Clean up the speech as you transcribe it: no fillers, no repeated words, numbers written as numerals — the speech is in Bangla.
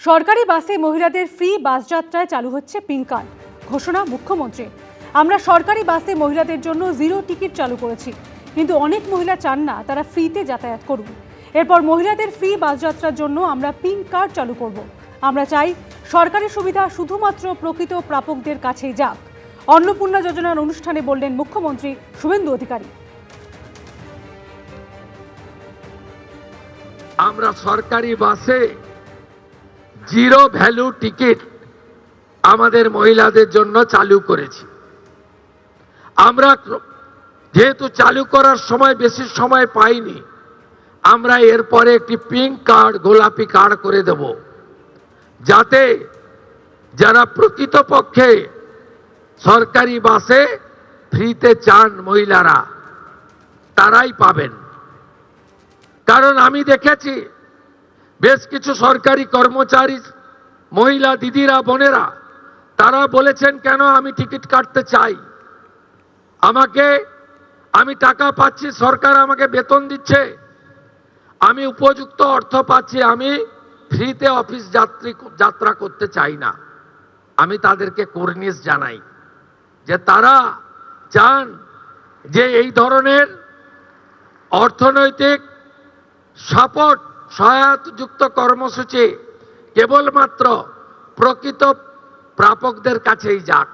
সরকারি বাসে মহিলাদের ফ্রি বাস যাত্রায় চালু হচ্ছে পিঙ্ক কার্ড। ঘোষণা মুখ্যমন্ত্রী। আমরা সরকারি বাসে মহিলাদের জন্য জিরো টিকিট চালু করেছি, কিন্তু অনেক মহিলা চান না তারা ফ্রিতে যাতায়াত করুন। এরপর মহিলাদের ফ্রি বাস যাত্রার জন্য আমরা পিঙ্ক কার্ড চালু করব। আমরা চাই সরকারি সুবিধা শুধুমাত্র প্রকৃত প্রাপকদের কাছেই যাক। অন্নপূর্ণা যোজনার অনুষ্ঠানে বললেন মুখ্যমন্ত্রী শুভেন্দু অধিকারী। আমরা সরকারি বাসে জিরো ভ্যালু টিকিট আমাদের মহিলাদের জন্য চালু করেছি। আমরা যেহেতু চালু করার সময় বেশি সময় পাইনি, আমরা এরপরে একটি পিঙ্ক কার্ড, গোলাপি কার্ড করে দেব, যাতে যারা প্রকৃতপক্ষে সরকারি বাসে ফ্রিতে চান মহিলারা, তারাই পাবেন। কারণ আমি দেখেছি বেশ কিছু সরকারি কর্মচারী মহিলা দিদিরা, বোনেরা, তারা বলেছেন, কেন আমি টিকিট কাটতে চাই, আমি টাকা পাচ্ছি, সরকার আমাকে বেতন দিচ্ছে, আমি উপযুক্ত অর্থ পাচ্ছি, আমি ফ্রিতে অফিস যাত্রা করতে চাই না। আমি তাদেরকে কুর্নিশ জানাই যে তারা চান যে এই ধরনের অর্থনৈতিক সাপোর্ট, সহায়তাযুক্ত কর্মসূচি কেবলমাত্র প্রকৃত প্রাপকদের কাছেই যাক।